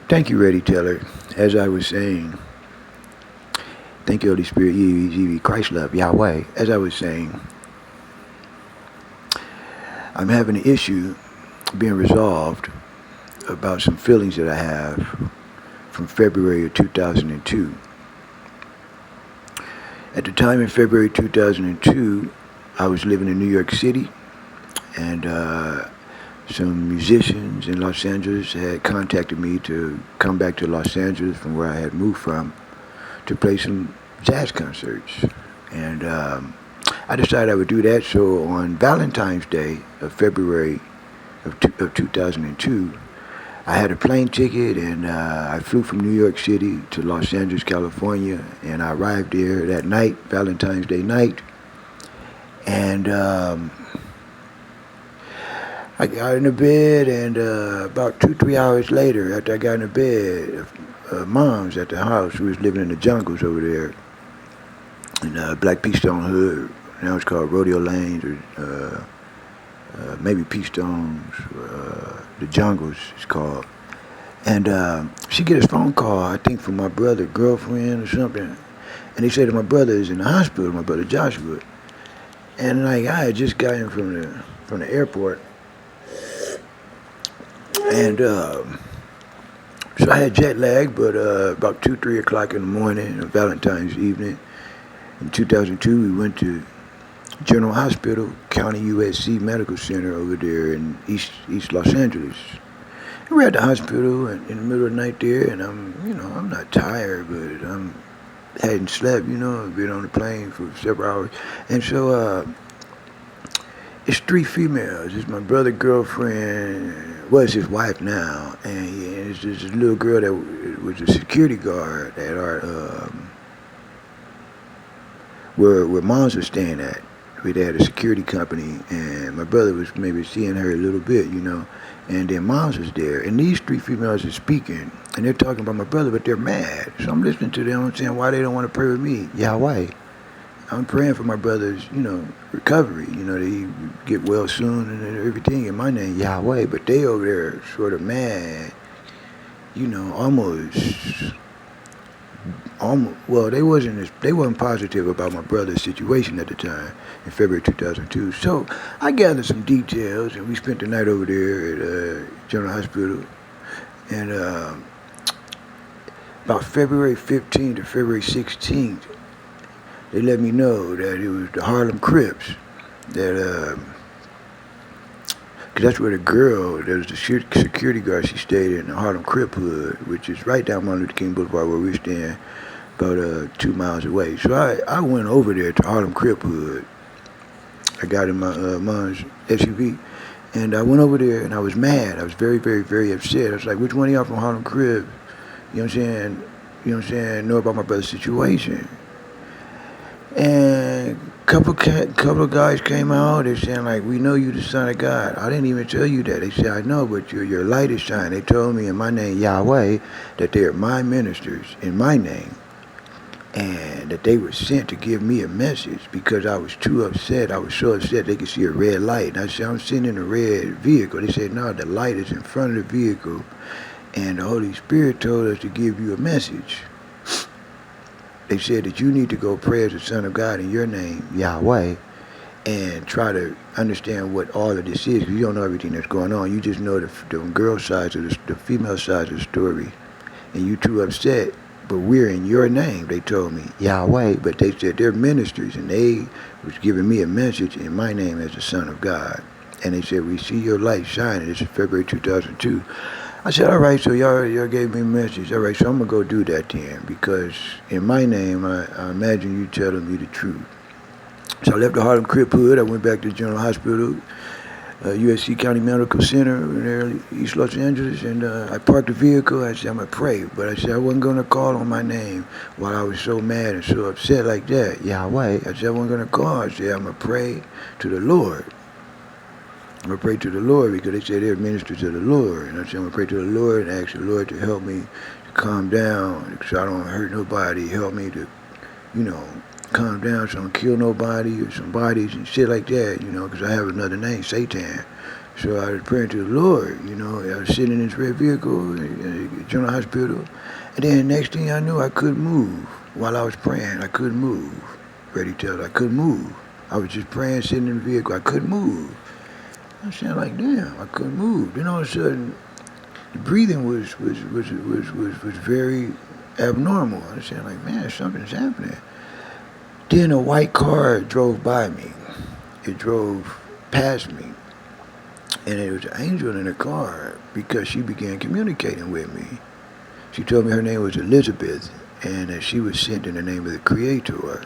Thank you, Reddy Teller. As I was saying, thank you, Holy Spirit, Christ love, Yahweh. As I was saying, I'm having an issue being resolved about some feelings that I have from February of 2002. At the time in February 2002, I was living in New York City, and some musicians in Los Angeles had contacted me to come back to Los Angeles from where I had moved from to play some jazz concerts. And I decided I would do that. So on Valentine's Day of February of 2002, I had a plane ticket, and I flew from New York City to Los Angeles, California, and I arrived there that night, Valentine's Day night. And I got in the bed, and about 2, 3 hours later, after I got in the bed, mom's at the house who was living in the jungles over there in Black Peastone Hood. Now it's called Rodeo Lanes, or maybe Peastones, the jungles it's called. And she get a phone call, I think from my brother, girlfriend or something. And they said that my brother is in the hospital, my brother Joshua. And like I had just gotten from the airport. And so I had jet lag, but about 2, 3 o'clock in the morning, on Valentine's evening, in 2002, we went to General Hospital, County USC Medical Center over there in East Los Angeles. And we're at the hospital in the middle of the night there, and I'm not tired, but hadn't slept, I've been on the plane for several hours. And so it's 3 females. It's my brother's girlfriend, well, it's his wife now, and it's this little girl that was a security guard at our, where moms were staying at. We had a security company, and my brother was maybe seeing her a little bit, and then moms was there, and these 3 females are speaking, and they're talking about my brother, but they're mad. So I'm listening to them, I'm saying why they don't want to pray with me. Yahweh. I'm praying for my brother's, recovery, that he get well soon and everything in my name, Yahweh. But they over there sort of mad, almost. Well, they wasn't positive about my brother's situation at the time in February 2002. So I gathered some details, and we spent the night over there at General Hospital. And about February 15th to February 16th, they let me know that it was the Harlem Crips that, because that's where the girl, that was the security guard, she stayed in the Harlem Crip Hood, which is right down Martin Luther King Boulevard where we're staying, about 2 miles away. So I went over there to Harlem Crip Hood. I got in my mom's SUV, and I went over there, and I was mad. I was very, very, very upset. I was like, which one of y'all from Harlem Crip, know about my brother's situation? And couple of guys came out. They're saying like, we know you the son of God. I didn't even tell you that. They said, I know, but your light is shining. They told me in my name, Yahweh, that they are my ministers in my name, and that they were sent to give me a message because I was too upset. I was so upset they could see a red light. And I said, I'm sitting in a red vehicle. They said, no, the light is in front of the vehicle, and the Holy Spirit told us to give you a message. They said that you need to go pray as the Son of God in your name, Yahweh, and try to understand what all of this is. Because you don't know everything that's going on. You just know the girl side of the female side of the story. And you too upset, but we're in your name, they told me, Yahweh. But they said they're ministers, and they was giving me a message in my name as the Son of God. And they said, we see your light shining. This is February 2002. I said, all right, so y'all gave me a message. All right, so I'm going to go do that then, because in my name, I imagine you telling me the truth. So I left the Harlem Crip Hood. I went back to General Hospital, USC County Medical Center in there, East Los Angeles, and I parked the vehicle. I said, I'm going to pray. But I said, I wasn't going to call on my name while I was so mad and so upset like that, Yahweh. I said, I wasn't going to call. I said, I'm going to pray to the Lord. I'm going to pray to the Lord because they say they're ministers of the Lord. And I said, I'm going to pray to the Lord and ask the Lord to help me to calm down so I don't hurt nobody. Help me to, calm down so I don't kill nobody or some bodies and shit like that, because I have another name, Satan. So I was praying to the Lord, you know. I was sitting in this red vehicle at General Hospital. And then next thing I knew, I couldn't move. While I was praying, I couldn't move. Ready to tell, I couldn't move. I was just praying, sitting in the vehicle. I couldn't move. I said, like, damn, I couldn't move. Then all of a sudden, the breathing was very abnormal. I said, like, man, something's happening. Then a white car drove by me. It drove past me. And it was an angel in the car because she began communicating with me. She told me her name was Elizabeth and that she was sent in the name of the Creator.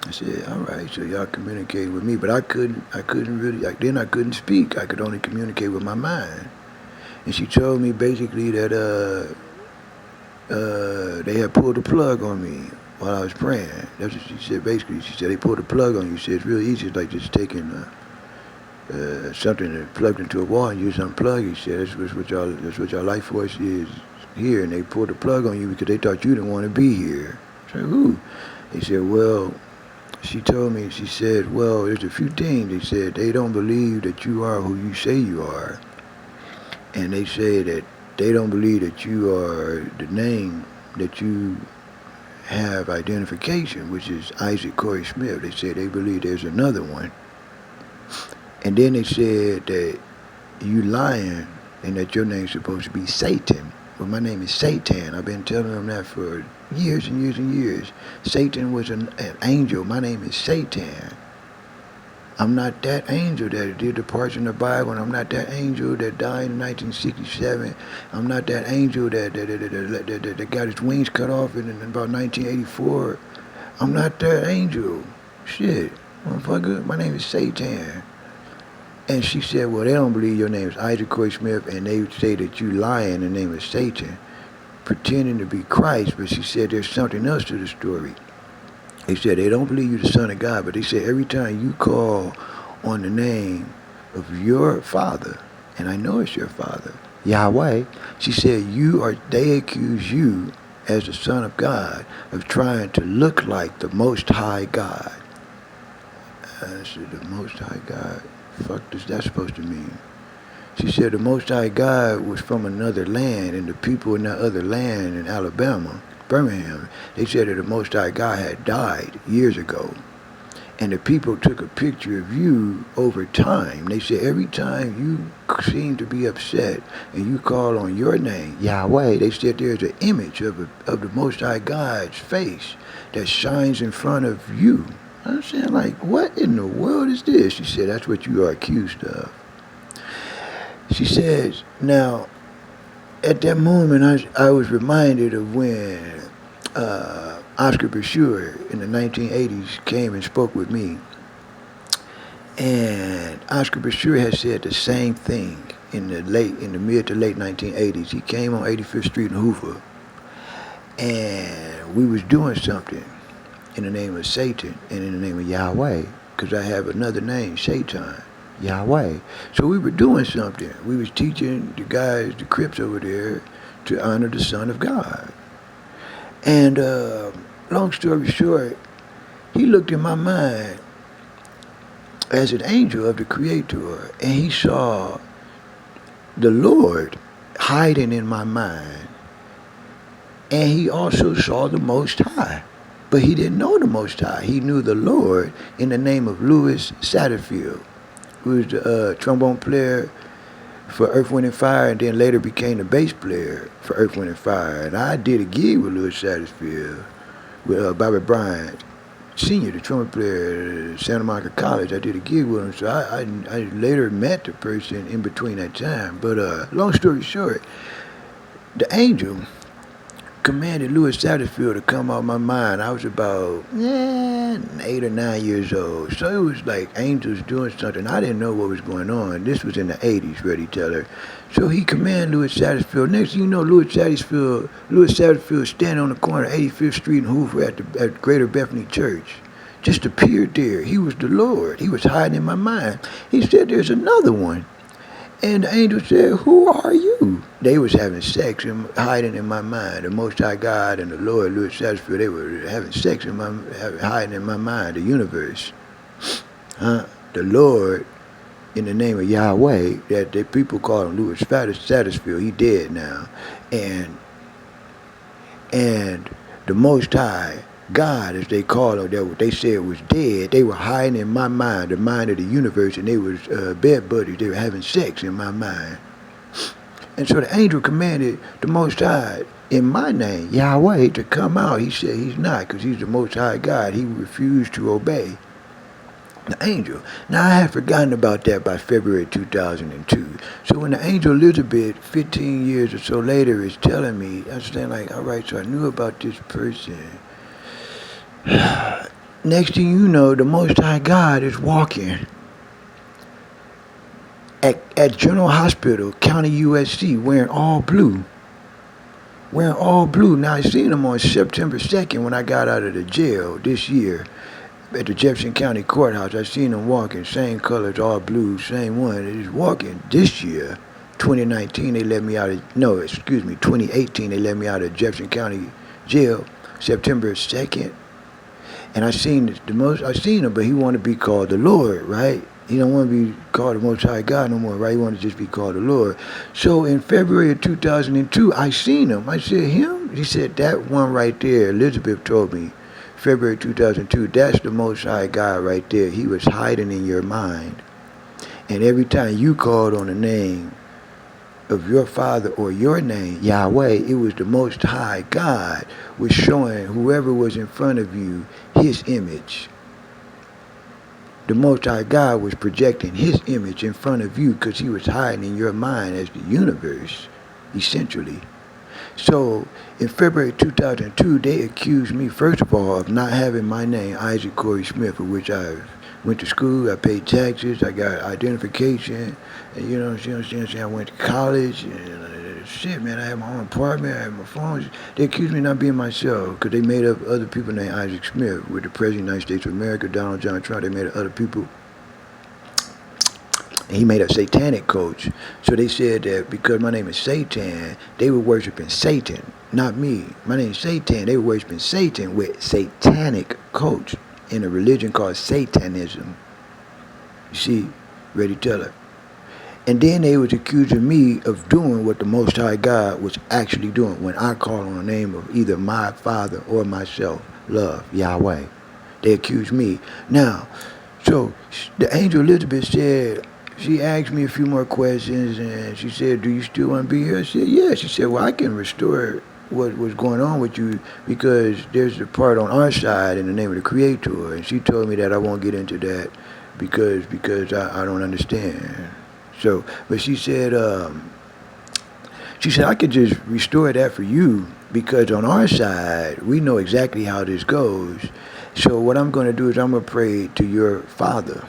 I said, all right, so y'all communicated with me, but I couldn't really, then I couldn't speak. I could only communicate with my mind. And she told me basically that they had pulled the plug on me while I was praying. That's what she said. Basically, she said they pulled the plug on you. She said it's real easy. It's like just taking something that plugged into a wall and you just unplug it. She said that's what your life force is here, and they pulled the plug on you because they thought you didn't want to be here. I said, who? They said, well, she told me, she said, well, there's a few things. They said they don't believe that you are who you say you are. And they say that they don't believe that you are the name that you have identification, which is Isaac Corey Smith. They said they believe there's another one. And then they said that you lying and that your name's supposed to be Satan. Well, my name is Satan. I've been telling them that for years and years and years. Satan was an angel. My name is Satan. I'm not that angel that did the parts in the Bible, and I'm not that angel that died in 1967. I'm not that angel that got his wings cut off in about 1984. I'm not that angel. Shit, motherfucker, my name is Satan. And she said, well, they don't believe your name is Isaac Corey Smith, and they say that you lying in the name of Satan, pretending to be Christ. But she said there's something else to the story. They said they don't believe you're the Son of God, but they said every time you call on the name of your Father, and I know it's your Father, Yahweh, she said they accuse you as the Son of God of trying to look like the Most High God. I said, the Most High God? Fuck does that supposed to mean? She said the Most High God was from another land, and the people in that other land in Alabama, Birmingham, they said that the Most High God had died years ago. And the people took a picture of you over time. They said every time you seem to be upset and you call on your name, Yahweh, they said there's an image of the Most High God's face that shines in front of you. I'm saying, like, what in the world is this? She said, that's what you are accused of. She says, now, at that moment, I was reminded of when Oscar Brashear in the 1980s came and spoke with me. And Oscar Brashear had said the same thing in the mid to late 1980s. He came on 85th Street in Hoover, and we was doing something in the name of Satan and in the name of Yahweh, because I have another name, Shaitan, Yahweh. So we were doing something. We was teaching the guys, the Crips over there, to honor the Son of God. And long story short, he looked in my mind as an angel of the Creator, and he saw the Lord hiding in my mind. And he also saw the Most High. But he didn't know the Most High. He knew the Lord in the name of Louis Satterfield, who was the trombone player for Earth, Wind & Fire, and then later became the bass player for Earth, Wind & Fire. And I did a gig with Louis Satterfield, with Bobby Bryant, Sr., the trumpet player at Santa Monica College. I did a gig with him, so I later met the person in between that time. But long story short, the angel commanded Louis Satterfield to come out my mind. I was about 8 or 9 years old. So it was like angels doing something. I didn't know what was going on. This was in the 80s, Ready Teller. So he commanded Louis Satterfield. Next thing you know, Louis Satterfield standing on the corner of 85th Street in Hoover at Greater Bethany Church. Just appeared there. He was the Lord. He was hiding in my mind. He said, there's another one. And the angel said, who are you? They was having sex and hiding in my mind. The Most High God and the Lord, Louis Satterfield, they were having sex hiding in my mind, the universe. The Lord in the name of Yahweh, that the people call him Louis Satterfield. He dead now. And the Most High, God, as they call him, that what they said was dead. They were hiding in my mind, the mind of the universe, and they was bed buddies. They were having sex in my mind. And so the angel commanded the Most High in my name, Yahweh, to come out. He said he's not, because he's the Most High God. He refused to obey the angel. Now, I had forgotten about that by February 2002. So when the angel Elizabeth, 15 years or so later, is telling me, I was saying like, all right, so I knew about this person. Next thing you know, the Most High God is walking at General Hospital, County USC, wearing all blue. Wearing all blue. Now, I seen him on September 2nd when I got out of the jail this year at the Jefferson County Courthouse. I seen him walking, same colors, all blue, same one. He's walking this year, 2019, they let me out of, 2018, they let me out of Jefferson County Jail, September 2nd. And I seen him, but he wanted to be called the Lord, right? He don't want to be called the Most High God no more, right? He wanted to just be called the Lord. So in February of 2002, I seen him. I said, him? He said, that one right there, Elizabeth told me, February 2002, that's the Most High God right there. He was hiding in your mind. And every time you called on the name of your father or your name, Yahweh, it was the Most High God was showing whoever was in front of you his image. The Most High God was projecting his image in front of you because he was hiding in your mind as the universe, essentially. So in February 2002, they accused me, first of all, of not having my name, Isaac Corey Smith, for which I went to school, I paid taxes, I got identification, and you know what I'm saying? I went to college, and shit, man, I had my own apartment, I had my phone. They accused me of not being myself, because they made up other people named Isaac Smith, with the President of the United States of America, Donald John Trump. They made up other people. And he made a satanic coach. So they said that because my name is Satan, they were worshiping Satan, not me. My name is Satan. They were worshiping Satan with satanic coach in a religion called Satanism. You see, Ready Teller. And then they was accusing me of doing what the Most High God was actually doing when I call on the name of either my father or myself, love, Yahweh. They accused me. Now, so the angel Elizabeth said, she asked me a few more questions, and she said, do you still want to be here? I said, yeah. She said, well, I can restore what was going on with you because there's a part on our side in the name of the Creator. And she told me that I won't get into that because I don't understand. So, but she said, I could just restore that for you because on our side, we know exactly how this goes. So what I'm going to do is I'm going to pray to your Father.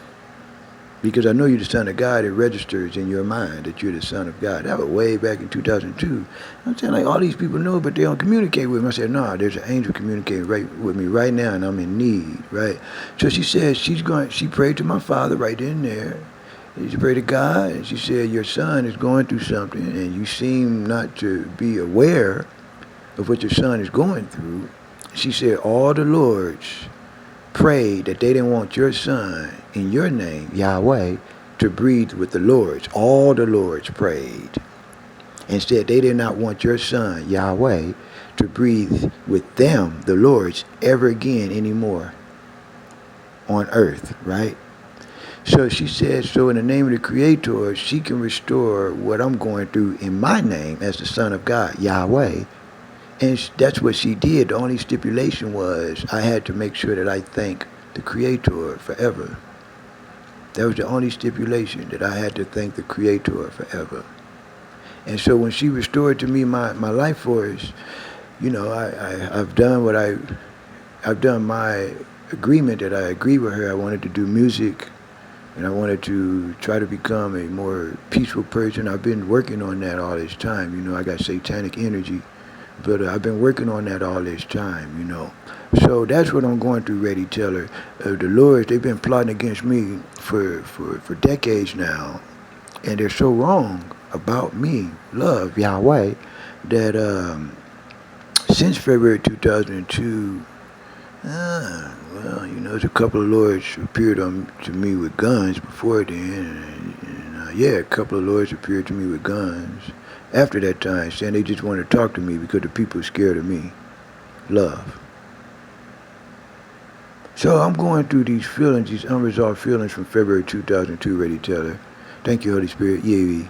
Because I know you're the Son of God, it registers in your mind that you're the Son of God. That was way back in 2002. I'm saying, like, all these people know, but they don't communicate with me. I said, no, there's an angel communicating right with me right now, and I'm in need, right? So she said she prayed to my Father right in there. She prayed to God, and she said, your son is going through something, and you seem not to be aware of what your son is going through. She said, all the Lords prayed that they didn't want your son in your name, Yahweh, to breathe with the Lords. All the Lords prayed and said they did not want your son, Yahweh, to breathe with them, the Lords, ever again anymore on earth, right? So she said, so in the name of the Creator, she can restore what I'm going through in my name as the Son of God, Yahweh. And that's what she did. The only stipulation was I had to make sure that I thank the Creator forever. That was the only stipulation, that I had to thank the Creator forever. And so when she restored to me my life force, you know, I've done my agreement that I agreed with her. I wanted to do music, and I wanted to try to become a more peaceful person. I've been working on that all this time. You know, I got satanic energy. But I've been working on that all this time, you know. So that's what I'm going through, Ready Teller. The Lords, they've been plotting against me for decades now. And they're so wrong about me, love, Yahweh, that since February 2002, Well, there's a couple of lords appeared to me with guns before then, and yeah, a couple of lords appeared to me with guns. After that time, saying they just want to talk to me because the people are scared of me. Love. So I'm going through these feelings, these unresolved feelings from February 2002, Ready Teller. Thank you, Holy Spirit. Yea.